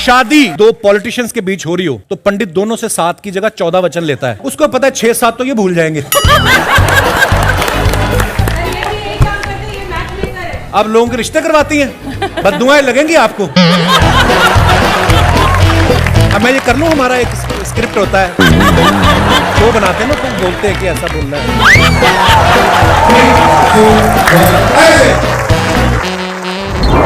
शादी दो पॉलिटिशियंस के बीच हो रही हो तो पंडित दोनों से 7 की जगह 14 वचन लेता है। उसको पता है 6-7 तो ये भूल जाएंगे। अब लोगों के रिश्ते करवाती हैं, बद्दुआएं लगेंगी आपको। अब मैं ये कर लूं, हमारा एक स्क्रिप्ट होता है, शो बनाते हैं ना, तो बोलते हैं कि ऐसा बोलना है।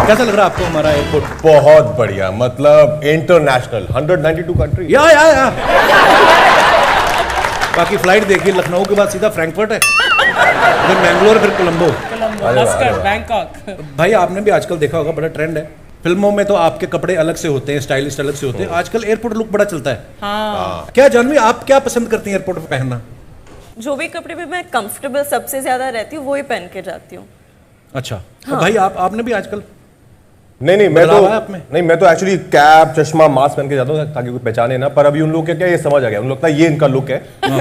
कैसा लग रहा है आपको हमारा एयरपोर्ट? बहुत बढ़िया, मतलब इंटरनेशनल 192 कंट्री। या बाकी फ्लाइट देखिए, लखनऊ के बाद सीधा फ्रैंकफर्ट है, फिर मैंगलोर, फिर कोलंबो, बैंकॉक। भाई आपने भी आजकल देखा होगा, बड़ा ट्रेंड है। फिल्मों में तो आपके कपड़े अलग से होते हैं, स्टाइलिस्ट अलग से होते हैं, आजकल एयरपोर्ट लुक बड़ा चलता है। हाँ। क्या जानवी, आप क्या पसंद करती हैं एयरपोर्ट पे पहनना? जो भी कपड़े पे मैं कंफर्टेबल सबसे ज्यादा रहती हूँ, वो ही पहन के जाती हूँ। अच्छा। हाँ। भाई आपने भी आजकल नहीं मैं तो एक्चुअली कैप, चश्मा, मास्क पहन के जाता हूँ ताकि कोई पहचाने ना। पर अभी उन लोग क्या ये समझ आ गया, उन लगता है ये इनका लुक है।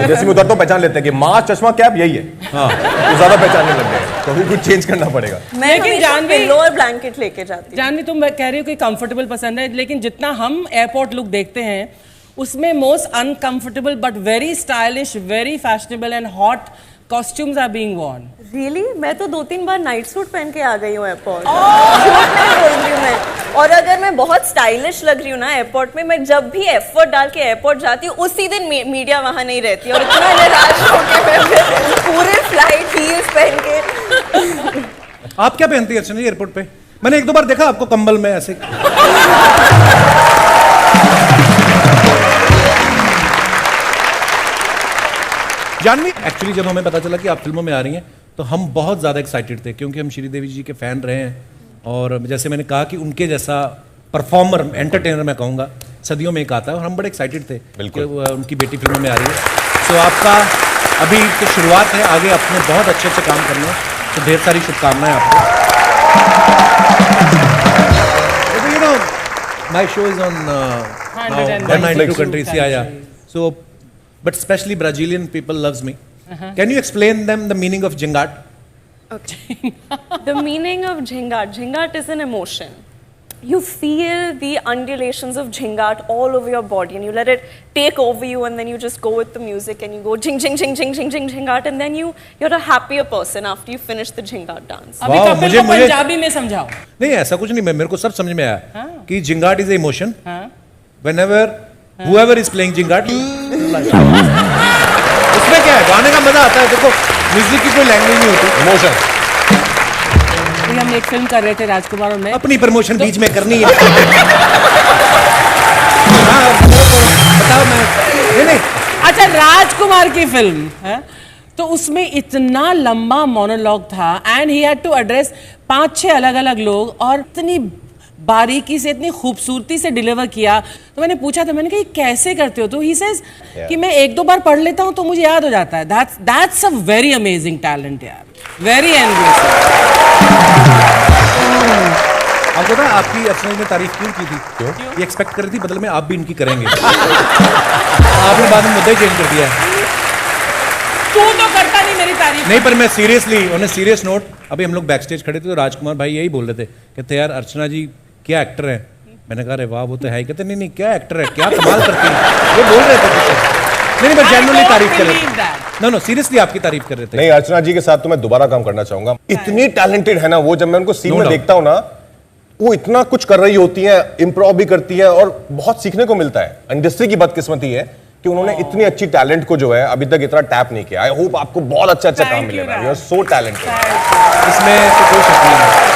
जैसे मैं उधर तो पहचान लेते हैं कि मास्क, चश्मा, कैप यही है। हाँ। तो ज्यादा पहचानने लग गए, तो अभी कुछ चेंज करना पड़ेगा। मैं लेकिन जानवी पिलो और ब्लैंकेट लेके जाती हूँ। जानवी तुम कह रही हो कि कंफर्टेबल पसंद है, लेकिन जितना हम एयरपोर्ट लुक देखते हैं उसमें most uncomfortable but very stylish, very fashionable and hot costumes are being worn. Really? मैं तो 2-3 बार नाइट सूट पहन के आ गई हूँ एयरपोर्ट। झूठ नहीं बोल रही हूँ मैं। और अगर मैं बहुत स्टाइलिश लग रही हूँ ना एयरपोर्ट में, मैं जब भी एफर्ट डाल के एयरपोर्ट जाती हूँ, उसी दिन मीडिया वहाँ नहीं रहती और इतना निराश होके मैं पूरे फ्लाइट हील्स पहन के। आप क्या पहनती है अर्चना एयरपोर्ट पे? मैंने 1-2 बार देखा आपको कंबल में ऐसे। जानवी, एक्चुअली जब हमें पता चला कि आप फिल्मों में आ रही हैं तो हम बहुत ज़्यादा एक्साइटेड थे, क्योंकि हम श्रीदेवी जी के फ़ैन रहे हैं और जैसे मैंने कहा कि उनके जैसा परफॉर्मर, एंटरटेनर मैं कहूँगा, सदियों में एक आता है और हम बड़े एक्साइटेड थे कि उनकी बेटी फिल्मों में आ रही है। तो आपका अभी तो शुरुआत है, आगे अपने बहुत अच्छे अच्छे काम करने हैं, तो ढेर सारी शुभकामनाएं आपको। You know my show is on 192 countries. Yeah. So but especially Brazilian people loves me. Can you explain them the meaning of Jhingat? Okay. The meaning of Jhingat. Jhingat is an emotion. You feel the undulations of Jhingat all over your body and you let it take over you, and then you just go with the music and you go jing jing jing jing jing jing Jhingat, and then you're a happier person after you finish the Jhingat dance. अभी कपिल को पंजाबी में समझाओ। नहीं, ऐसा कुछ नहीं, मेरे को सब समझ में आया कि Jhingat is a emotion. Whenever whoever is playing Jhingat, उसमें क्या है, गाने का मजा आता है। देखो म्यूजिक की कोई लैंग्वेज नहीं होती, इमोशन। हम एक फिल्म कर रहे थे राजकुमार और मैं, अपनी प्रमोशन बीच में करनी है। बताओ मैं नहीं। अच्छा, राजकुमार की फिल्म है तो उसमें इतना लंबा मोनोलॉग था and he had to address 5-6 अलग अलग लोग और इतनी बारीकी से, इतनी खूबसूरती से डिलीवर किया। तो मैंने पूछा था, मैंने कहा ये कैसे करते हो? तो ही सेज कि मैं 1-2 बार पढ़ लेता हूँ तो मुझे याद हो जाता है। That's a very amazing talent यार, वेरी एनवियस। आपको पता है आपकी अर्चना ने तारीफ क्यों की थी? क्यों? ये एक्सपेक्ट कर रही थी बदले में आप भी इनकी करेंगे। आपने बाद में मुद्दा ही चेंज कर दिया है। तू तो करता नहीं मेरी तारीफ। नहीं, पर मैं seriously, on a serious note, अभी हम लोग बैक स्टेज खड़े थे तो राजकुमार भाई यही बोल रहे थे, कहते यार अर्चना जी क्या एक्टर है। मैंने कहा अरे वाह वो तो है ही। कहते नहीं क्या एक्टर है, क्या कमाल करती है, ये बोल रहे थे। नहीं, मैं जेन्युइनली तारीफ कर रहे थे। नो सीरियसली आपकी तारीफ कर रहे थे। नहीं, अर्चना जी के साथ तो मैं दोबारा काम करना चाहूंगा। इतनी टैलेंटेड है ना वो, जब मैं उनको सीन में देखता हूँ ना, वो इतना कुछ कर रही होती है, इम्प्रोव भी करती है और बहुत सीखने को मिलता है। इंडस्ट्री की बदकिस्मती है कि उन्होंने इतनी अच्छी टैलेंट को जो है अभी तक इतना टैप नहीं किया। आई होप आपको बहुत अच्छा काम मिलेगा। यू आर सो टैलेंटेड, इसमें तो कोई शक नहीं है।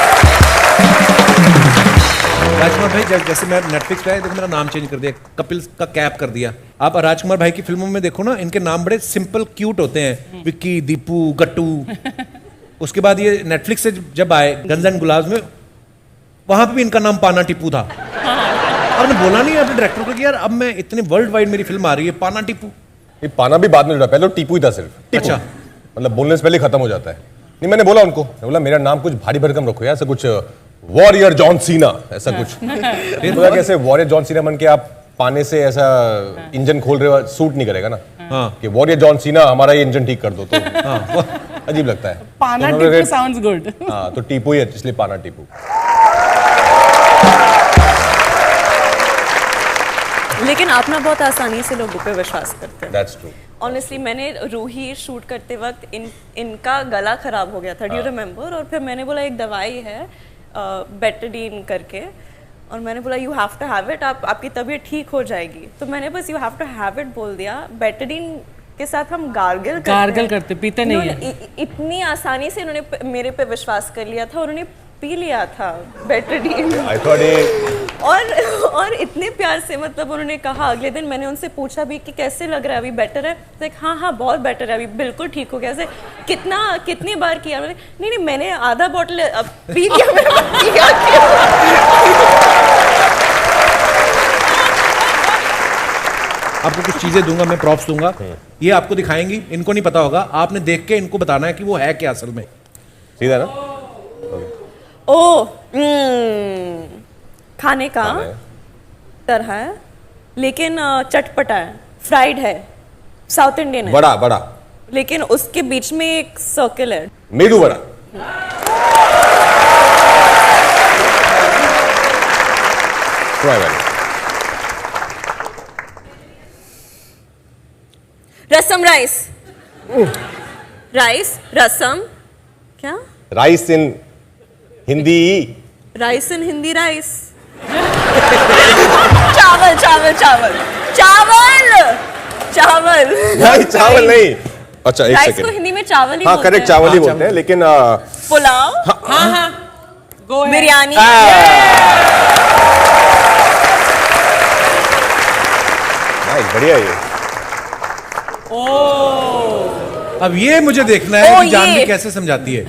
राजकुमार भाई जैसे मैं नेटफ्लिक्स पे आया, देखो मेरा नाम चेंज कर दिया, कपिल का कैप कर दिया। आप राजकुमार भाई की फिल्मों में देखो ना, इनके नाम बड़े सिंपल क्यूट होते हैं, विक्की, दीपू, गट्टू। उसके बाद ये नेटफ्लिक्स से जब आए गन्स एंड गुलाब्स में, वहां पे भी इनका नाम पाना टीपू था। और मैं बोला नहीं अपने डायरेक्टर को कि यार अब मैं इतने वर्ल्ड वाइड मेरी फिल्म आ रही है, पाना टीपू। ये पाना भी बाद में जुड़ा, पहले तो टीपू ही था सिर्फ। अच्छा, मतलब बोलने से पहले खत्म हो जाता है। नहीं, मैंने बोला उनको, बोला मेरा नाम कुछ भारी भरकम रखो यार, ऐसा कुछ वॉरियर जॉन सीना ऐसा कुछ। फिर बोला कैसे वॉरियर जॉन सीना बन के आप पाने से ऐसा इंजन खोल रहे हो, सूट नहीं करेगा ना। कि वॉरियर जॉन सीना हमारा ये इंजन ठीक कर दो, तो अजीब लगता है। पाना टीपू साउंड्स गुड। हाँ, तो टीपू ही है, इसलिए पाना टीपू। लेकिन आप ना बहुत आसानी से लोगों पे विश्वास करते हैं। That's true. ऑनेस्टली मैंने रूही शूट करते वक्त इनका गला खराब हो गया था, डू यू रिमेम्बर? और फिर मैंने बोला एक दवाई है बेटाडीन करके, और मैंने बोला you have to have it, आपकी तबीयत ठीक हो जाएगी। तो मैंने बस you have to have it बोल दिया। बेटाडीन के साथ हम गार्गल करते पीते नहीं है। इतनी आसानी से इन्होंने मेरे पे विश्वास कर लिया था, उन्होंने पी लिया था बेटाडीन। आई थॉट और इतने प्यार से मतलब उन्होंने कहा, अगले दिन मैंने उनसे पूछा भी कि कैसे लग रहा है, अभी बेटर है? तो हाँ बहुत बेटर है, अभी बिल्कुल ठीक हो गया। ऐसे कितनी बार किया उन्होंने? नहीं मैंने आधा बॉटल पी लिया। आपको कुछ चीजें दूंगा मैं, प्रॉप्स दूंगा, ये आपको दिखाएंगी, इनको नहीं पता होगा, आपने देख के इनको बताना है कि वो है क्या असल में। सीधा ना? खाने का तरह है लेकिन चटपटा है, फ्राइड है, साउथ इंडियन है, बड़ा लेकिन उसके बीच में एक सर्कल है। मेदू बड़ा। रसम राइस रसम क्या? राइस इन हिंदी। राइस इन हिंदी राइस। चावल चावल चावल चावल चावल नहीं चावल नहीं। अच्छा एक राइस सेकंड। को हिंदी में चावल ही हाँ बोलते करेक्ट हैं। चावल ही बोलते हैं, लेकिन पुलाव, हाँ बिरयानी। बढ़िया ये। अब ये मुझे देखना है कि जानवी ये। कैसे समझाती है।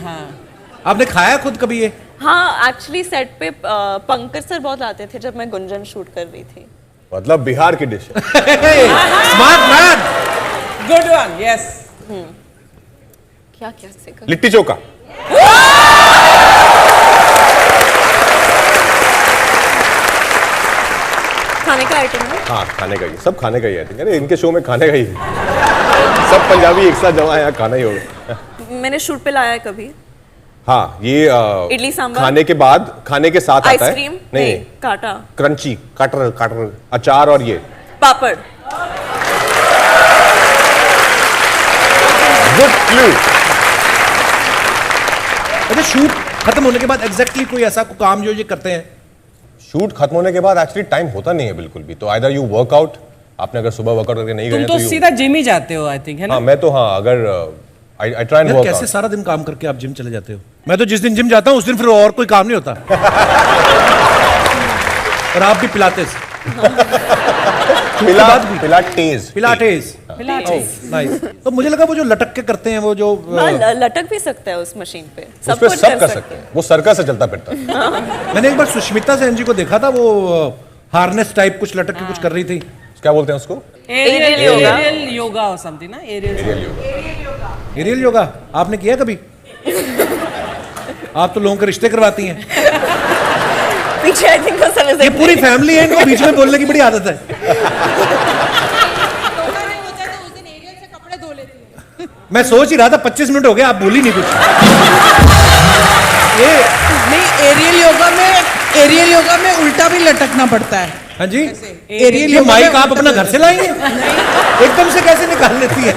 आपने खाया खुद कभी ये? हाँ एक्चुअली सेट पे पंकज सर बहुत आते थे जब मैं गुंजन शूट कर रही थी। मतलब बिहार की डिश है। Smart man, good one, yes. क्या सीखा? लिट्टी चोखा। खाने का आइटम है। हाँ खाने का ही, सब खाने का ही है। अरे इनके शो में खाने का ही सब पंजाबी एक साथ जमा है, यहाँ खाना ही होगा। मैंने शूट पे लाया है कभी। हाँ ये इडली सांभर, खाने के बाद, खाने के साथ आता है। आइसक्रीम नहीं, काटा, क्रंची काटर अचार और ये पापड़। Good clue. अच्छा शूट खत्म होने के बाद एग्जैक्टली कोई ऐसा काम जो ये करते हैं? शूट खत्म होने के बाद एक्चुअली टाइम होता नहीं है बिल्कुल भी। तो आइदर यू वर्कआउट, आपने अगर सुबह वर्कआउट करके नहीं तुम गए तो सीधा जिम ही जाते हो आई थिंक, है ना? हाँ मैं तो हाँ अगर आई ट्राई एंड यार वर्क कैसे सारा दिन काम करके आप जिम चले जाते हो? मैं तो जिस दिन जिम जाता हूँ उस दिन फिर और कोई काम नहीं होता। और आप भी पिलातेस? पिलाटेस। नाइस। तो मुझे लगा वो जो लटक के करते हैं वो जो लटक भी सकता है उस मशीन पे, उस सब पे कुछ सब कर सकते हैं। वो सर्कस से चलता फिरता है। मैंने एक बार सुष्मिता सेन जी को देखा था, वो हार्नेस टाइप कुछ लटक के कुछ कर रही थी। क्या बोलते हैं उसको? एरियल योगा और समथिंग ना, एरियल योगा आपने किया कभी? आप तो लोगों के रिश्ते करवाती हैं। पीछे आई थिंक ये पूरी फैमिली है, इनको बीच में बोलने की बड़ी आदत है। मैं सोच ही रहा था 25 मिनट हो गए, आप बोली नहीं कुछ। ये नहीं, एरियल योगा में उल्टा भी लटकना पड़ता है। हाँ जी, एरियल ये योगा माइक में आप अपना घर से लाएंगे? एकदम से कैसे निकाल लेती है?